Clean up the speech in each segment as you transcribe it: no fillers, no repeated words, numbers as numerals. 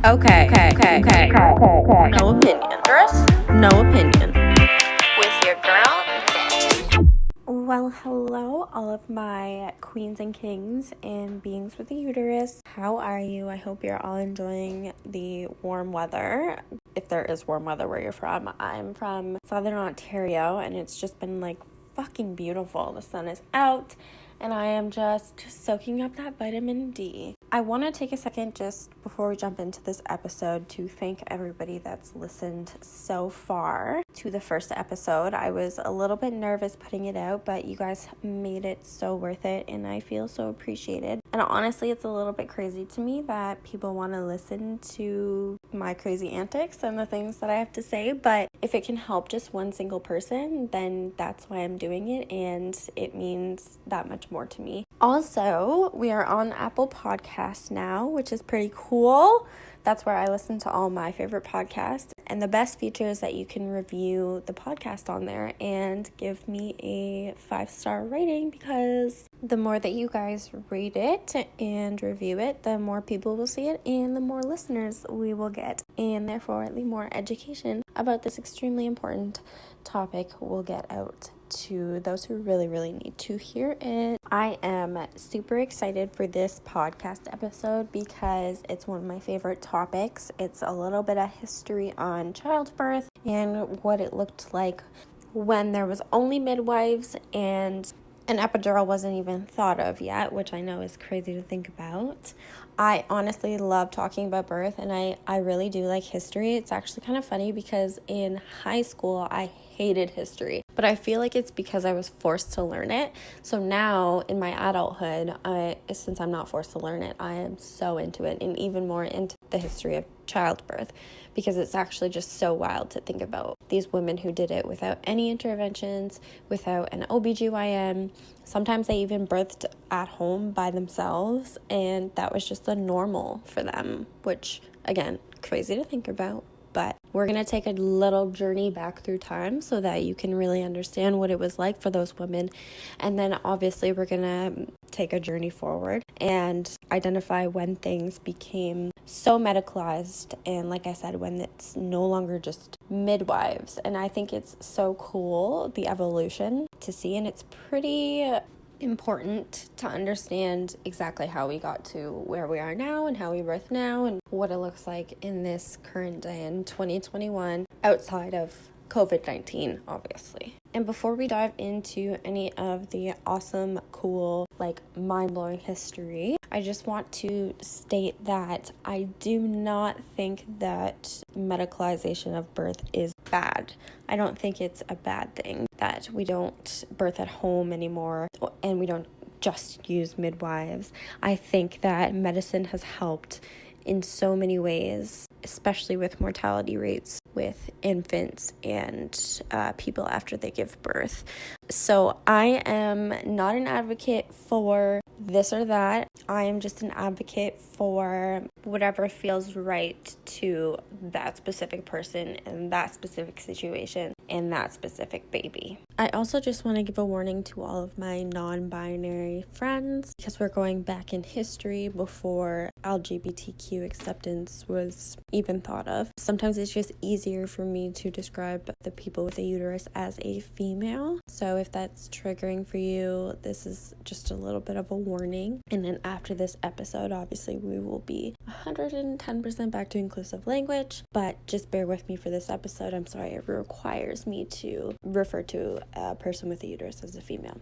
Okay. No opinion. No opinion. With your girl, Nick. Well, hello, all of my queens and kings and beings with a uterus. How are you? I hope you're all enjoying the warm weather. If there is warm weather where you're from. I'm from Southern Ontario, and it's just been like fucking beautiful. The sun is out, and I am just soaking up that vitamin D. I want to take a second just before we jump into this episode to thank everybody that's listened so far to the first episode. I was a little bit nervous putting it out, but you guys made it so worth it, and I feel so appreciated. And honestly, it's a little bit crazy to me that people want to listen to my crazy antics and the things that I have to say, but if it can help just one single person, then that's why I'm doing it, and it means that much more to me. Also, we are on Apple Podcasts now, which is pretty cool. That's where I listen to all my favorite podcasts. And the best feature is that you can review the podcast on there and give me a 5-star rating, because the more that you guys rate it and review it, the more people will see it and the more listeners we will get. And therefore, the more education about this extremely important topic will get out to those who really need to hear it. I am super excited for this podcast episode because it's one of my favorite topics. It's a little bit of history on childbirth and what it looked like when there was only midwives and an epidural wasn't even thought of yet, which I know is crazy to think about. I honestly love talking about birth, and I really do like history. It's actually kind of funny because in high school, I hated history, but I feel like it's because I was forced to learn it. So now in my adulthood, since I'm not forced to learn it, I am so into it, and even more into the history of childbirth, because it's actually just so wild to think about these women who did it without any interventions, without an OBGYN. Sometimes they even birthed at home by themselves, and that was just the normal for them, which, again, crazy to think about. But we're going to take a little journey back through time so that you can really understand what it was like for those women. And then obviously we're going to take a journey forward and identify when things became so medicalized. And like I said, when it's no longer just midwives. And I think it's so cool, the evolution to see. And it's pretty important to understand exactly how we got to where we are now and how we birth now and what it looks like in this current day in 2021 outside of COVID-19, obviously. And before we dive into any of the awesome, cool, mind-blowing history, I just want to state that I do not think that medicalization of birth is bad. I don't think it's a bad thing that we don't birth at home anymore and we don't just use midwives. I think that medicine has helped in so many ways, especially with mortality rates with infants and people after they give birth. So I am not an advocate for this or that. I am just an advocate for whatever feels right to that specific person and that specific situation and that specific baby. I also just want to give a warning to all of my non-binary friends, because we're going back in history before LGBTQ acceptance was even thought of. Sometimes it's just easier for me to describe the people with a uterus as a female. So if that's triggering for you, this is just a little bit of a warning. And then after this episode, obviously we will be 110% back to inclusive language, but just bear with me for this episode. I'm sorry, it requires me to refer to a person with a uterus as a female.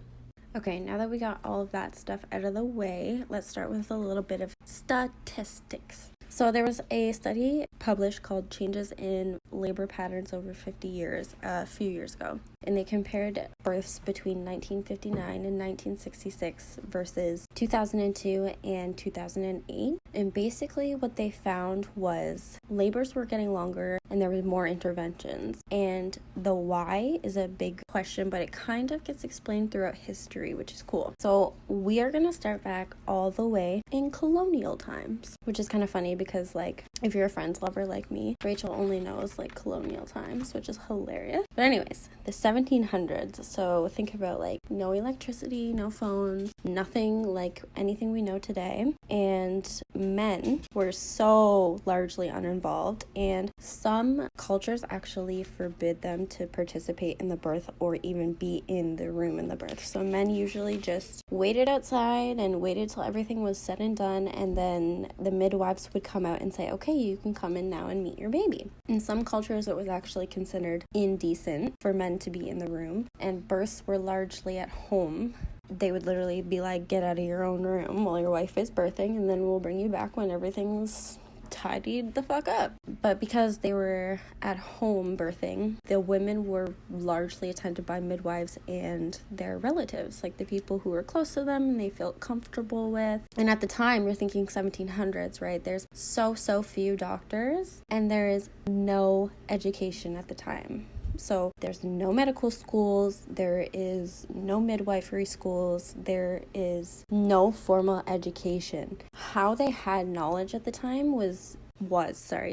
Okay, now that we got all of that stuff out of the way, let's start with a little bit of statistics. So there was a study published called Changes in Labor Patterns Over 50 Years a few years ago. And they compared births between 1959 and 1966 versus 2002 and 2008. And basically what they found was labors were getting longer and there was more interventions. And the why is a big question, but it kind of gets explained throughout history, which is cool. So we are going to start back all the way in colonial times, which is kind of funny because If you're a Friends lover like me, Rachel only knows like colonial times, which is hilarious. But anyways, the 1700s. So think about like no electricity, no phones, nothing like anything we know today. And men were so largely uninvolved, and some cultures actually forbid them to participate in the birth or even be in the room in the birth. So men usually just waited outside and waited till everything was said and done, and then the midwives would come out and say, okay, you can come in now and meet your baby. In some cultures, it was actually considered indecent for men to be in the room, and births were largely at home. They would literally be like, get out of your own room while your wife is birthing, and then we'll bring you back when everything's tidied the fuck up. But because they were at home birthing, the women were largely attended by midwives and their relatives, like the people who were close to them and they felt comfortable with. And at the time, you're thinking 1700s, right? There's so few doctors, and there is no education at the time. So there's no medical schools, there is no midwifery schools, there is no formal education. How they had knowledge at the time was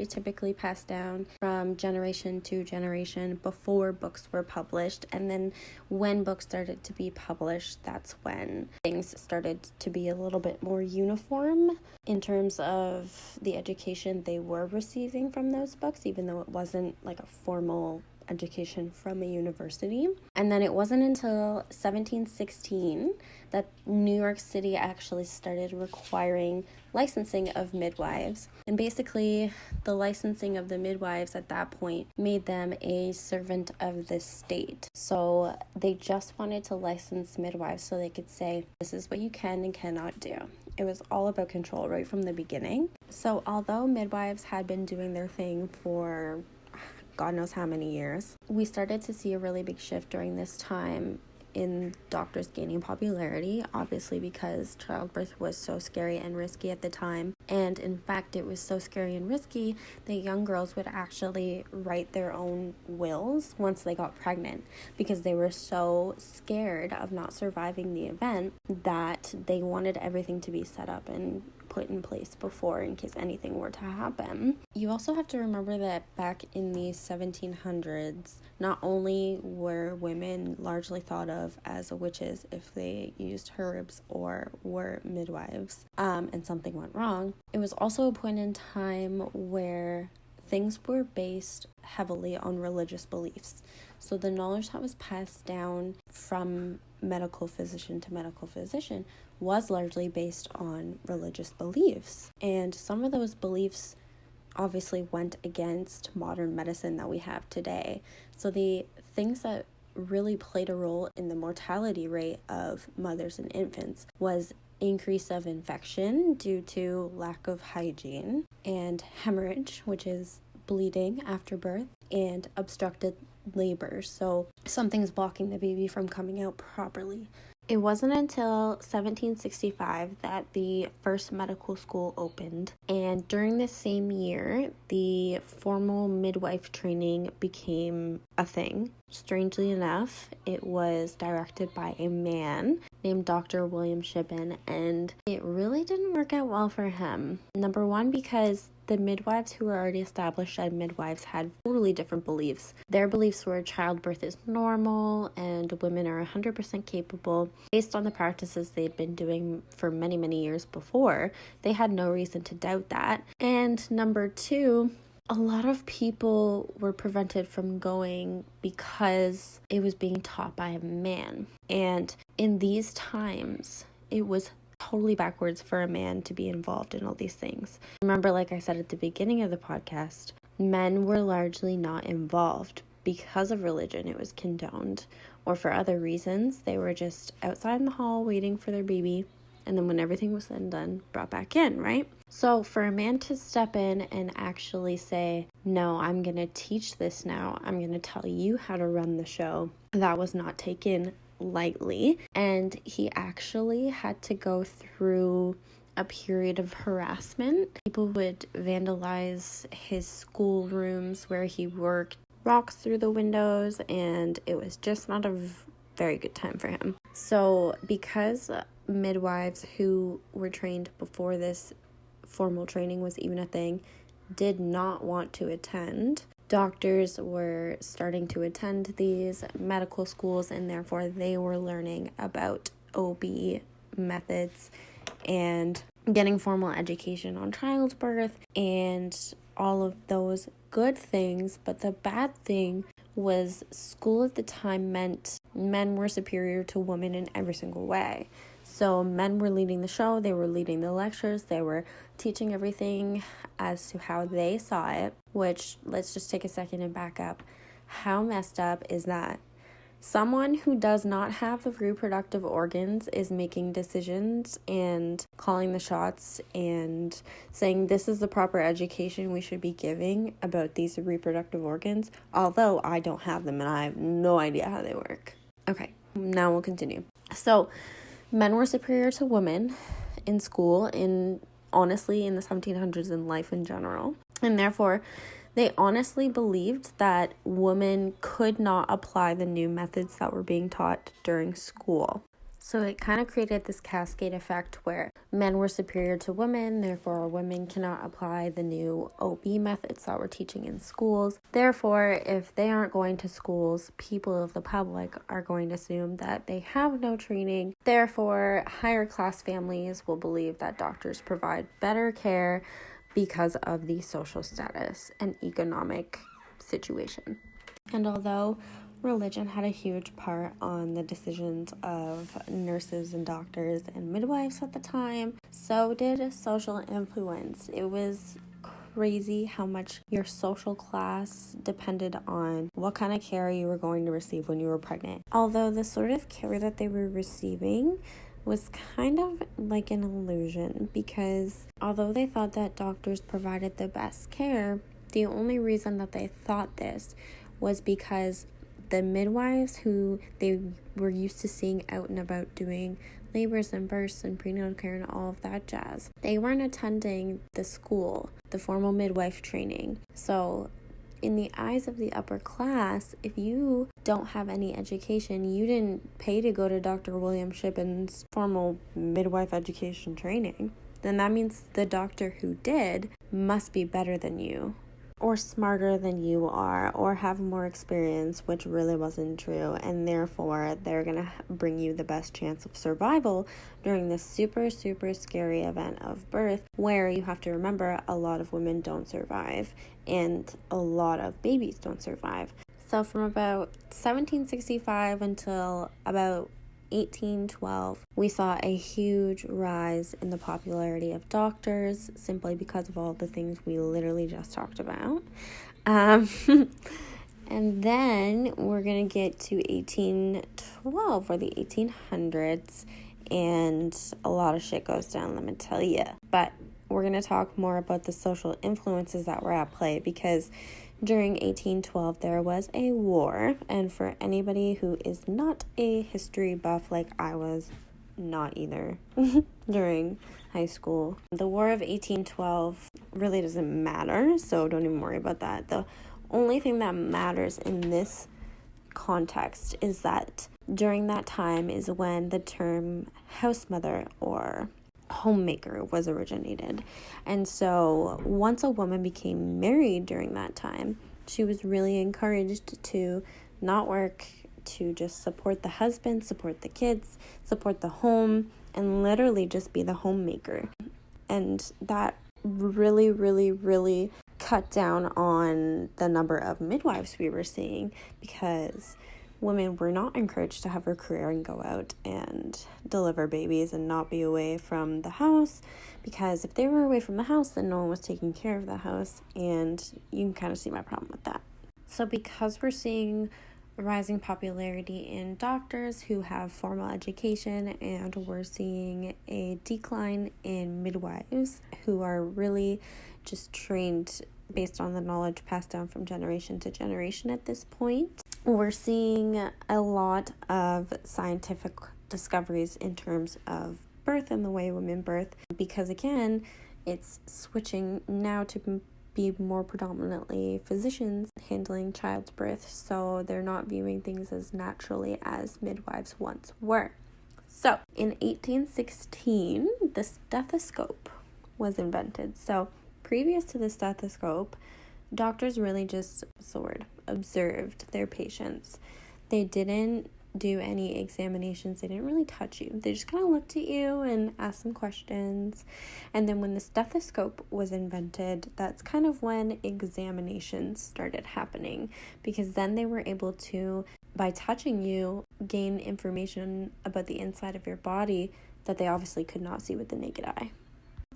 typically passed down from generation to generation before books were published. And then when books started to be published, that's when things started to be a little bit more uniform in terms of the education they were receiving from those books, even though it wasn't like a formal education from a university. And then it wasn't until 1716 that New York City actually started requiring licensing of midwives. And basically, the licensing of the midwives at that point made them a servant of the state. So they just wanted to license midwives so they could say, this is what you can and cannot do. It was all about control right from the beginning. So although midwives had been doing their thing for God knows how many years, we started to see a really big shift during this time in doctors gaining popularity, obviously because childbirth was so scary and risky at the time. And in fact, it was so scary and risky that young girls would actually write their own wills once they got pregnant, because they were so scared of not surviving the event that they wanted everything to be set up and put in place before, in case anything were to happen. You also have to remember that back in the 1700s, not only were women largely thought of as witches if they used herbs or were midwives, and something went wrong, it was also a point in time where things were based heavily on religious beliefs. So the knowledge that was passed down from medical physician to medical physician was largely based on religious beliefs. And some of those beliefs obviously went against modern medicine that we have today. So the things that really played a role in the mortality rate of mothers and infants was increase of infection due to lack of hygiene, and hemorrhage, which is bleeding after birth, and obstructed labor. So something's blocking the baby from coming out properly. It wasn't until 1765 that the first medical school opened, and during the same year, the formal midwife training became a thing. Strangely enough, it was directed by a man named Dr. William Shippen, and it really didn't work out well for him. Number one, because the midwives who were already established as midwives had totally different beliefs. Their beliefs were childbirth is normal and women are 100% capable. Based on the practices they'd been doing for many, many years before, they had no reason to doubt that. And number two, a lot of people were prevented from going because it was being taught by a man. And in these times, it was totally backwards for a man to be involved in all these things. Remember, like I said at the beginning of the podcast, men were largely not involved because of religion. It was condoned, or for other reasons. They were just outside in the hall waiting for their baby, and then when everything was said and done, brought back in, right? So for a man to step in and actually say, no, I'm going to teach this now, I'm going to tell you how to run the show, that was not taken lightly. And he actually had to go through a period of harassment. People would vandalize his school rooms where he worked, rocks through the windows, and it was just not a very good time for him. So because midwives who were trained before this formal training was even a thing did not want to attend. Doctors were starting to attend these medical schools, and therefore they were learning about OB methods and getting formal education on childbirth and all of those good things. But the bad thing was school at the time meant men were superior to women in every single way. So men were leading the show, they were leading the lectures, they were teaching everything as to how they saw it, which, let's just take a second and back up. How messed up is that? Someone who does not have the reproductive organs is making decisions and calling the shots and saying this is the proper education we should be giving about these reproductive organs, although I don't have them and I have no idea how they work. Okay, now we'll continue. So, men were superior to women in school, honestly, in the 1700s in life in general, and therefore they honestly believed that women could not apply the new methods that were being taught during school. So it kind of created this cascade effect where men were superior to women, therefore women cannot apply the new OB methods that we're teaching in schools. Therefore, if they aren't going to schools, people of the public are going to assume that they have no training. Therefore, higher class families will believe that doctors provide better care because of the social status and economic situation. And although religion had a huge part on the decisions of nurses and doctors and midwives at the time, so did social influence. It was crazy how much your social class depended on what kind of care you were going to receive when you were pregnant. Although the sort of care that they were receiving was kind of like an illusion, because although they thought that doctors provided the best care, the only reason that they thought this was because the midwives who they were used to seeing out and about doing labors and births and prenatal care and all of that jazz, they weren't attending the school, the formal midwife training. So in the eyes of the upper class, if you don't have any education, you didn't pay to go to Dr. William Shippen's formal midwife education training, then that means the doctor who did must be better than you, or smarter than you are, or have more experience, which really wasn't true, and therefore they're gonna bring you the best chance of survival during this super, super scary event of birth, where you have to remember a lot of women don't survive, and a lot of babies don't survive. So from about 1765 until about 1812, we saw a huge rise in the popularity of doctors simply because of all the things we literally just talked about. And then we're going to get to 1812 or the 1800s, and a lot of shit goes down, let me tell you. But we're going to talk more about the social influences that were at play, because during 1812, there was a war, and for anybody who is not a history buff like I was, not either, during high school, the War of 1812 really doesn't matter, so don't even worry about that. The only thing that matters in this context is that during that time is when the term house mother or homemaker was originated. And so once a woman became married during that time, she was really encouraged to not work, to just support the husband, support the kids, support the home, and literally just be the homemaker. And that really, really, really cut down on the number of midwives we were seeing, because women were not encouraged to have a career and go out and deliver babies and not be away from the house, because if they were away from the house, then no one was taking care of the house, and you can kind of see my problem with that. So because we're seeing rising popularity in doctors who have formal education, and we're seeing a decline in midwives who are really just trained based on the knowledge passed down from generation to generation at this point, we're seeing a lot of scientific discoveries in terms of birth and the way women birth, because again, it's switching now to be more predominantly physicians handling childbirth, so they're not viewing things as naturally as midwives once were. So in 1816, the stethoscope was invented. So previous to the stethoscope, doctors really just observed their patients. They didn't do any examinations. They didn't really touch you. They just kind of looked at you and asked some questions. And then when the stethoscope was invented, that's kind of when examinations started happening, because then they were able to, by touching you, gain information about the inside of your body that they obviously could not see with the naked eye.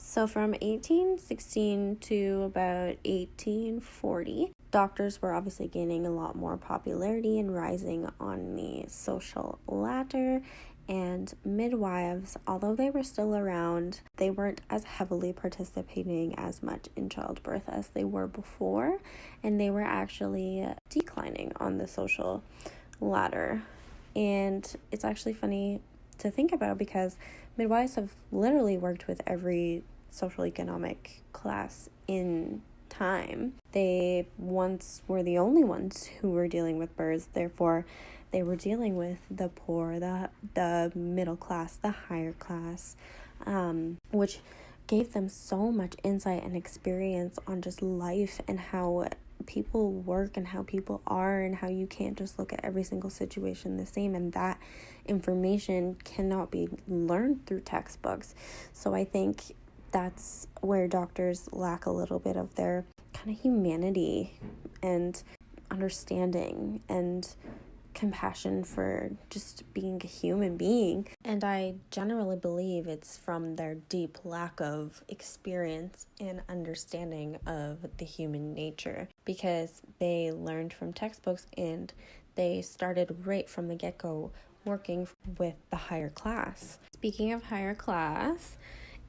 So from 1816 to about 1840, doctors were obviously gaining a lot more popularity and rising on the social ladder, and midwives, although they were still around, they weren't as heavily participating as much in childbirth as they were before, and they were actually declining on the social ladder. And it's actually funny to think about, because midwives have literally worked with every social economic class in time. They once were the only ones who were dealing with births, therefore they were dealing with the poor, the middle class, the higher class, which gave them so much insight and experience on just life and how people work and how people are, and how you can't just look at every single situation the same, and that information cannot be learned through textbooks. So I think that's where doctors lack a little bit of their kind of humanity and understanding and compassion for just being a human being. And I generally believe it's from their deep lack of experience and understanding of the human nature, because they learned from textbooks and they started right from the get-go working with the higher class. Speaking of higher class,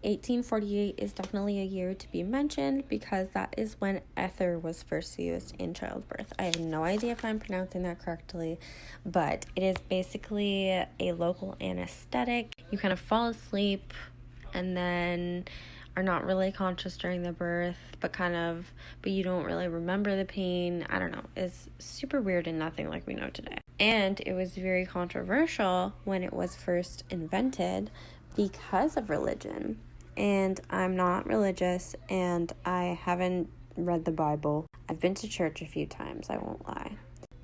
1848 is definitely a year to be mentioned, because that is when ether was first used in childbirth. I have no idea if I'm pronouncing that correctly, but it is basically a local anesthetic. You kind of fall asleep and then are not really conscious during the birth, but you don't really remember the pain. I don't know. It's super weird and nothing like we know today. And it was very controversial when it was first invented because of religion. And I'm not religious, and I haven't read the Bible. I've been to church a few times, I won't lie.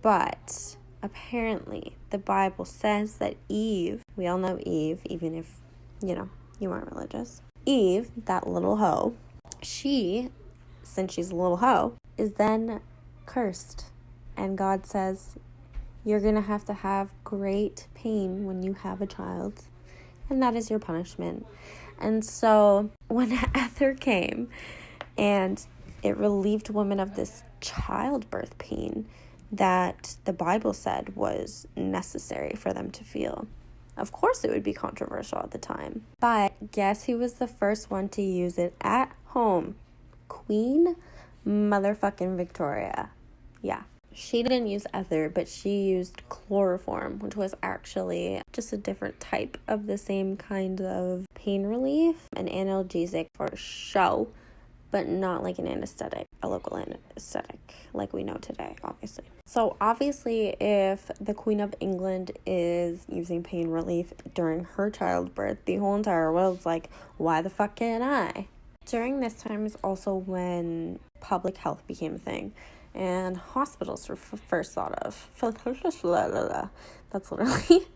But apparently the Bible says that Eve, we all know Eve, even if, you aren't religious. Eve, that little hoe, she, since she's a little hoe, is then cursed. And God says, you're going to have great pain when you have a child, and that is your punishment. And so when ether came and it relieved women of this childbirth pain that the Bible said was necessary for them to feel, of course it would be controversial at the time. But guess who was the first one to use it at home? Queen motherfucking Victoria. Yeah. She didn't use ether, but she used chloroform, which was actually just a different type of the same kind of pain relief, an analgesic for show, but not like an anesthetic, a local anesthetic like we know today, obviously. So obviously, if the Queen of England is using pain relief during her childbirth, the whole entire world's like, why the fuck can't I? During this time is also when public health became a thing. And hospitals were first thought of. That's literally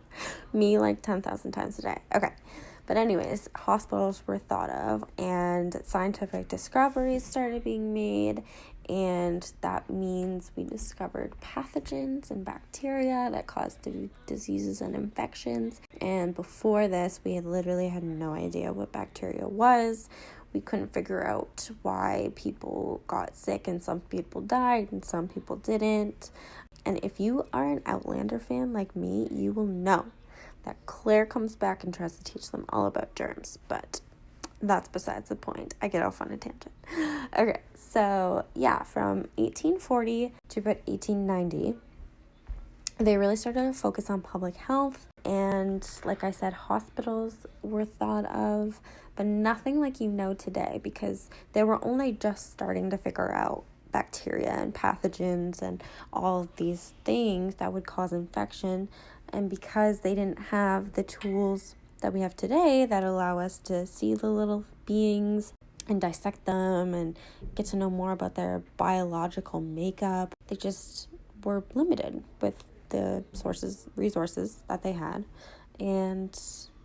me like 10,000 times a day. Okay. But anyways, hospitals were thought of, and scientific discoveries started being made. And that means we discovered pathogens and bacteria that caused diseases and infections. And before this, we literally had no idea what bacteria was. We couldn't figure out why people got sick, and some people died and some people didn't. And if you are an Outlander fan like me, you will know that Claire comes back and tries to teach them all about germs. But that's besides the point. I get off on a tangent. Okay, so yeah, from 1840 to about 1890, they really started to focus on public health. And like I said, hospitals were thought of, but nothing like today, because they were only just starting to figure out bacteria and pathogens and all of these things that would cause infection. And because they didn't have the tools that we have today that allow us to see the little beings and dissect them and get to know more about their biological makeup. They just were limited with the resources that they had, and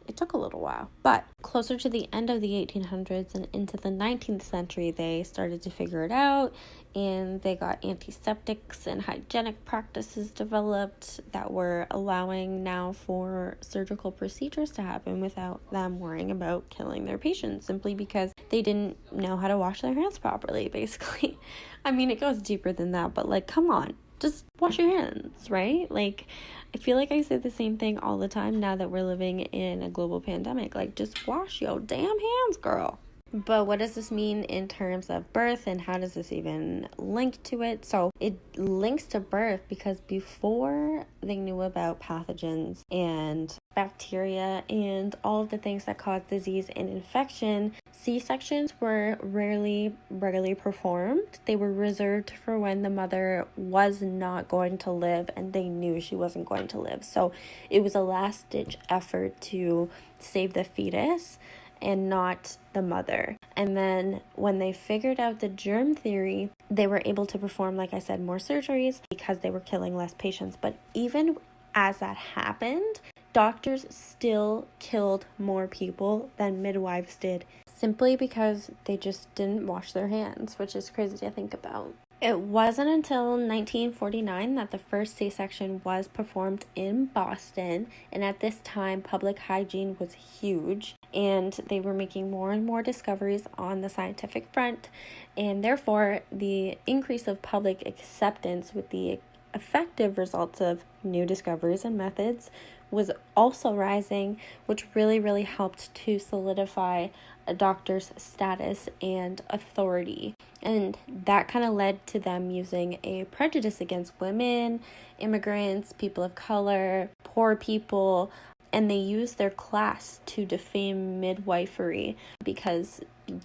it took a little while. But closer to the end of the 1800s and into the 19th century, they started to figure it out, and they got antiseptics and hygienic practices developed that were allowing now for surgical procedures to happen without them worrying about killing their patients, simply because they didn't know how to wash their hands properly, basically. I mean, it goes deeper than that, but like, come on. Just wash your hands, right? Like, I feel like I say the same thing all the time now that we're living in a global pandemic. Like, just wash your damn hands, girl. But what does this mean in terms of birth, and how does this even link to it? So it links to birth because before they knew about pathogens and bacteria and all of the things that cause disease and infection, C-sections were regularly performed. They were reserved for when the mother was not going to live and they knew she wasn't going to live. So it was a last-ditch effort to save the fetus and not the mother. And then when they figured out the germ theory, they were able to perform, like I said, more surgeries because they were killing less patients. But even as that happened, doctors still killed more people than midwives did, simply because they just didn't wash their hands, which is crazy to think about. It wasn't until 1949 that the first C-section was performed in Boston, and at this time public hygiene was huge, and they were making more and more discoveries on the scientific front, and therefore the increase of public acceptance with the effective results of new discoveries and methods was also rising, which really helped to solidify a doctor's status and authority. And that kind of led to them using a prejudice against women, immigrants, people of color, poor people, and they used their class to defame midwifery because,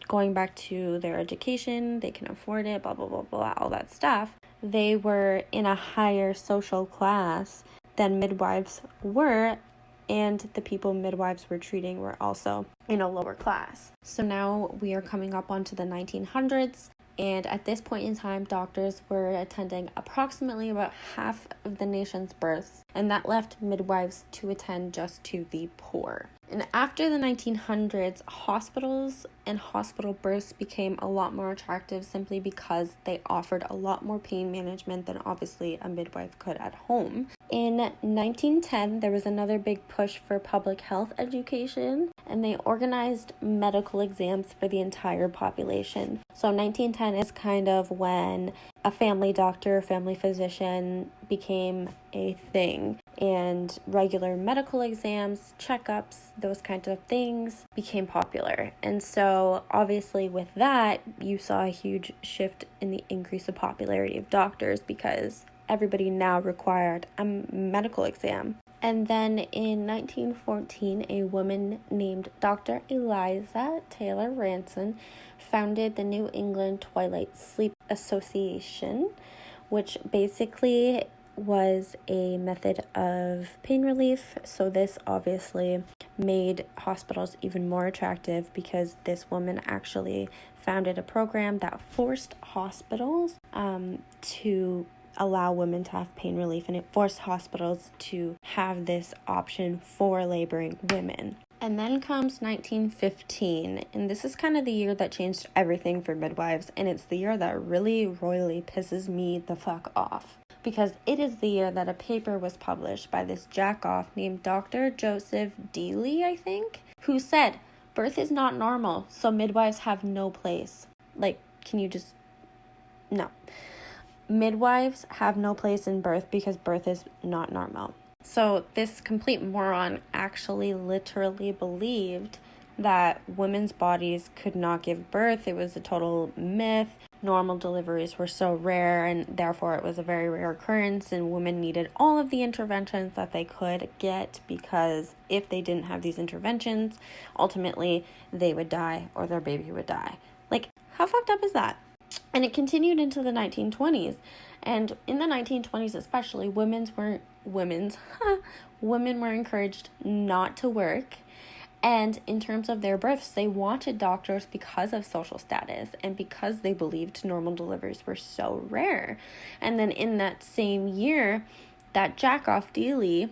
going back to their education, they can afford it, blah, blah, blah, blah, all that stuff. They were in a higher social class than midwives were, and the people midwives were treating were also in a lower class. So now we are coming up onto the 1900s, and at this point in time, doctors were attending approximately about half of the nation's births, and that left midwives to attend just to the poor. And after the 1900s, hospitals and hospital births became a lot more attractive simply because they offered a lot more pain management than obviously a midwife could at home. In 1910, there was another big push for public health education, and they organized medical exams for the entire population. So 1910 is kind of when a family doctor, family physician became a thing, and regular medical exams, checkups, those kinds of things became popular. And so obviously with that, you saw a huge shift in the increase of popularity of doctors because everybody now required a medical exam. And then in 1914, a woman named Dr. Eliza Taylor Ranson founded the New England Twilight Sleep Association, which basically was a method of pain relief. So this obviously made hospitals even more attractive because this woman actually founded a program that forced hospitals to allow women to have pain relief, and it forced hospitals to have this option for laboring women. And then comes 1915, and this is kind of the year that changed everything for midwives, and it's the year that really royally pisses me the fuck off, because it is the year that a paper was published by this jack-off named Dr. Joseph Dealey, I think, who said, birth is not normal, so midwives have no place. Like, can you just... No. Midwives have no place in birth because birth is not normal. So this complete moron actually literally believed that women's bodies could not give birth. It was a total myth. Normal deliveries were so rare, and therefore it was a very rare occurrence, and women needed all of the interventions that they could get, because if they didn't have these interventions, ultimately they would die or their baby would die. Like, how fucked up is that? And it continued into the 1920s. And in the 1920s especially, women were encouraged not to work. And in terms of their births, they wanted doctors because of social status and because they believed normal deliveries were so rare. And then in that same year, that jackoff Dealey,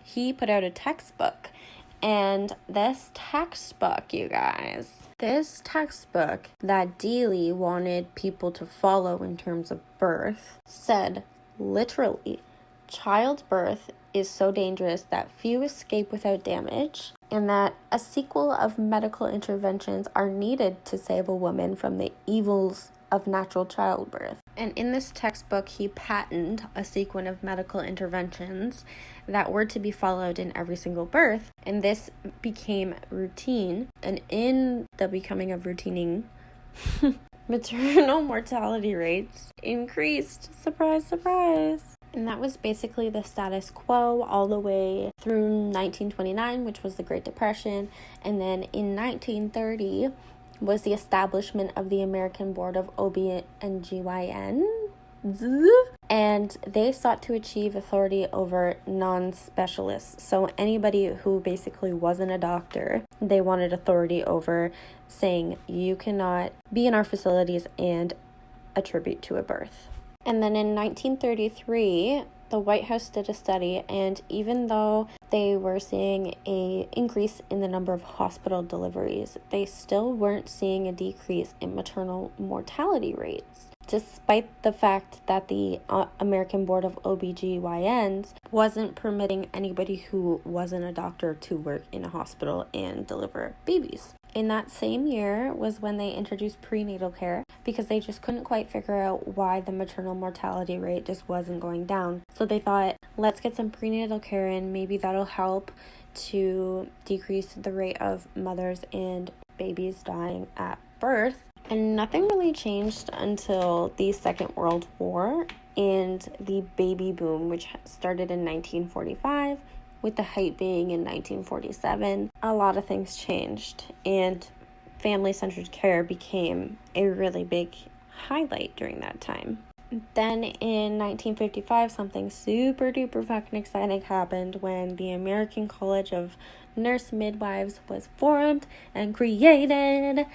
he put out a textbook. And this textbook, you guys, this textbook that Dealey wanted people to follow in terms of birth said literally, childbirth is so dangerous that few escape without damage, and that a sequel of medical interventions are needed to save a woman from the evils of natural childbirth. And in this textbook, he patented a sequence of medical interventions that were to be followed in every single birth, and this became routine. And in the becoming of routining, maternal mortality rates increased. Surprise, surprise. And that was basically the status quo all the way through 1929, which was the Great Depression. And then in 1930 was the establishment of the American Board of OB/GYN. And they sought to achieve authority over non-specialists. So anybody who basically wasn't a doctor, they wanted authority over, saying you cannot be in our facilities and attribute to a birth. And then in 1933, the White House did a study, and even though they were seeing an increase in the number of hospital deliveries, they still weren't seeing a decrease in maternal mortality rates, despite the fact that the American Board of OB/GYNs wasn't permitting anybody who wasn't a doctor to work in a hospital and deliver babies. In that same year was when they introduced prenatal care, because they just couldn't quite figure out why the maternal mortality rate just wasn't going down. So they thought, let's get some prenatal care in, maybe that'll help to decrease the rate of mothers and babies dying at birth. And nothing really changed until the Second World War and the baby boom, which started in 1945. With the height being in 1947, a lot of things changed, and family-centered care became a really big highlight during that time. Then in 1955, something super duper fucking exciting happened when the American College of Nurse Midwives was formed and created,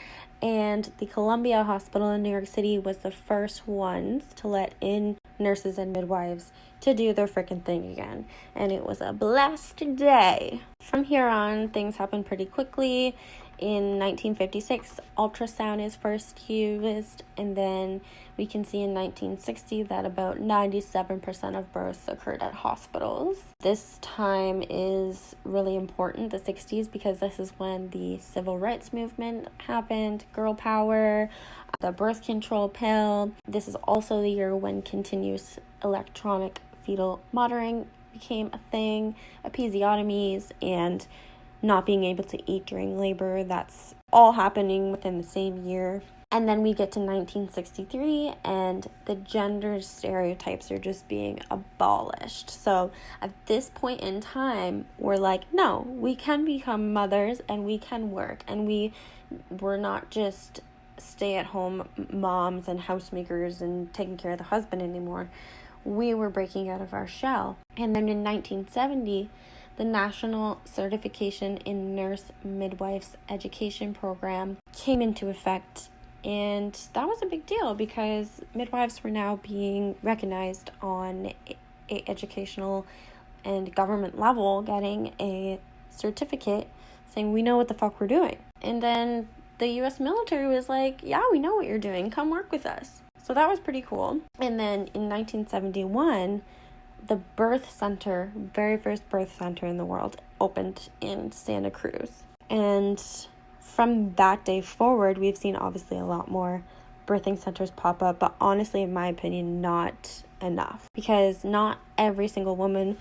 and the Columbia Hospital in New York City was the first ones to let in nurses and midwives to do their freaking thing again. And it was a blessed day. From here on, things happened pretty quickly. In 1956, ultrasound is first used, and then we can see in 1960 that about 97% of births occurred at hospitals. This time is really important, the 60s, because this is when the civil rights movement happened, girl power, the birth control pill. This is also the year when continuous electronic fetal monitoring became a thing, episiotomies, and not being able to eat during labor. That's all happening within the same year. And then we get to 1963, and the gender stereotypes are just being abolished. So at this point in time, we're like, no, we can become mothers and we can work, and we're not just stay-at-home moms and housemakers and taking care of the husband anymore. We were breaking out of our shell. And then in 1970, the National Certification in Nurse Midwives Education Program came into effect, and that was a big deal because midwives were now being recognized on a educational and government level, getting a certificate saying we know what the fuck we're doing. And then the U.S. military was like, yeah, we know what you're doing, come work with us. So that was pretty cool. And then in 1971, the birth center, very first birth center in the world, opened in Santa Cruz. And from that day forward, we've seen obviously a lot more birthing centers pop up, but honestly, in my opinion, not enough. Because not every single woman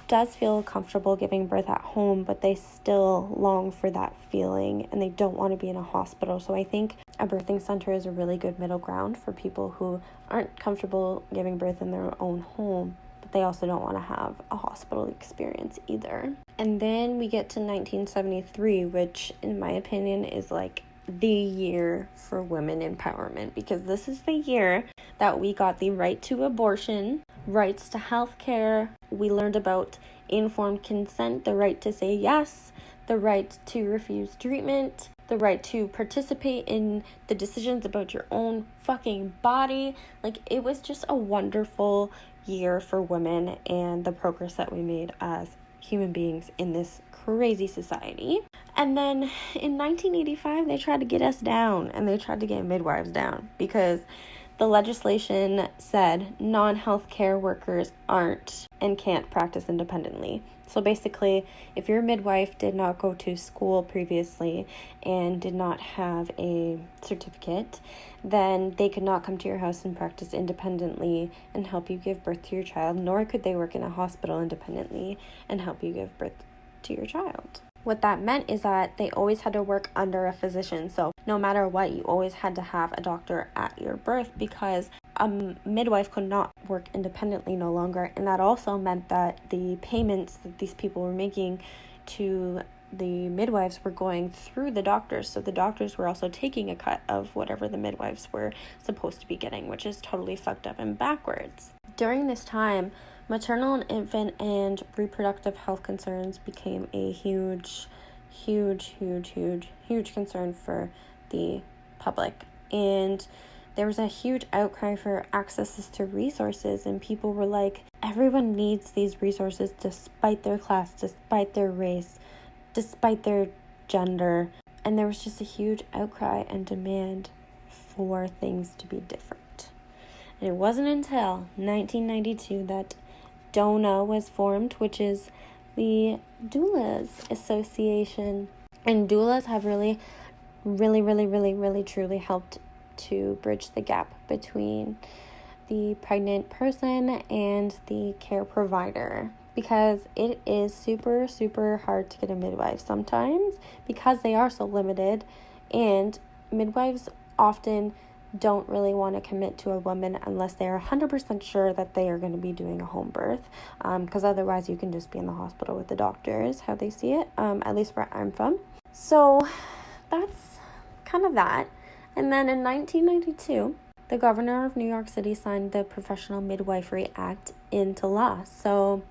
does feel comfortable giving birth at home, but they still long for that feeling and they don't want to be in a hospital. So I think a birthing center is a really good middle ground for people who aren't comfortable giving birth in their own home, but they also don't want to have a hospital experience either. And then we get to 1973, which in my opinion is like the year for women empowerment, because this is the year that we got the right to abortion, rights to health care. We learned about informed consent, the right to say yes, the right to refuse treatment, the right to participate in the decisions about your own fucking body. Like, it was just a wonderful year for women and the progress that we made as human beings in this crazy society. And then in 1985, they tried to get us down, and they tried to get midwives down, because the legislation said non-healthcare workers aren't and can't practice independently. So basically, if your midwife did not go to school previously and did not have a certificate, then they could not come to your house and practice independently and help you give birth to your child, nor could they work in a hospital independently and help you give birth to your child. What that meant is that they always had to work under a physician. So no matter what, you always had to have a doctor at your birth, because a midwife could not work independently no longer. And that also meant that the payments that these people were making to the midwives were going through the doctors. So the doctors were also taking a cut of whatever the midwives were supposed to be getting, which is totally fucked up and backwards. During this time, maternal and infant and reproductive health concerns became a huge concern for the public. And there was a huge outcry for access to resources, and people were like, everyone needs these resources despite their class, despite their race, despite their gender. And there was just a huge outcry and demand for things to be different. And it wasn't until 1992 that DONA was formed, which is the Doulas Association. And doulas have really truly helped to bridge the gap between the pregnant person and the care provider, because it is super hard to get a midwife sometimes, because they are so limited, and midwives often don't really want to commit to a woman unless they are 100% sure that they are going to be doing a home birth, because otherwise you can just be in the hospital with the doctors, how they see it, at least where I'm from. So that's kind of that. And then in 1992, the governor of New York City signed the Professional Midwifery Act into law. So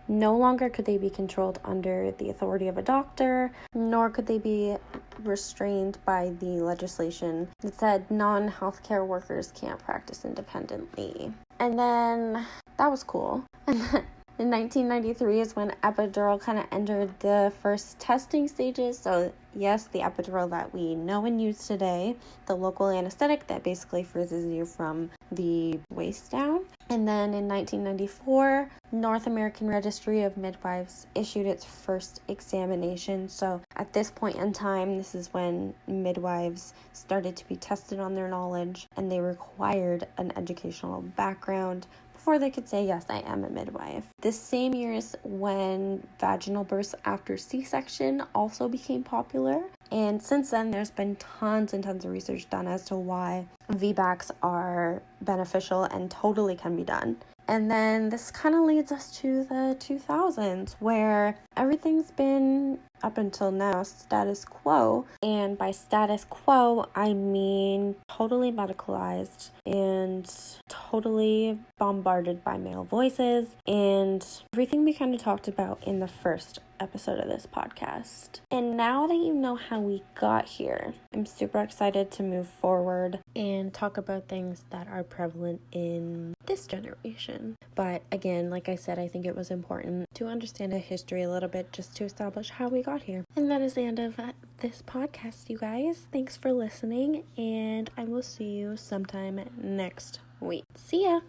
no longer could they be controlled under the authority of a doctor, nor could they be restrained by the legislation that said non-healthcare workers can't practice independently. And then that was cool. And then in 1993 is when epidural kind of entered the first testing stages. So yes, the epidural that we know and use today, the local anesthetic that basically freezes you from the waist down. And then in 1994, North American Registry of Midwives issued its first examination. So at this point in time, this is when midwives started to be tested on their knowledge, and they required an educational background before they could say, yes, I am a midwife. This same year is when vaginal births after C-section also became popular. And since then, there's been tons and tons of research done as to why VBACs are beneficial and totally can be done. And then this kind of leads us to the 2000s, where everything's been, up until now, status quo. And by status quo, I mean totally medicalized and totally bombarded by male voices, and everything we kind of talked about in the first episode of this podcast. And now that you know how we got here, I'm super excited to move forward and talk about things that are prevalent in this generation. But again, like I said, I think it was important to understand the history a little bit just to establish how we got here. And that is the end of this podcast, you guys. Thanks for listening, and I will see you sometime next week. See ya!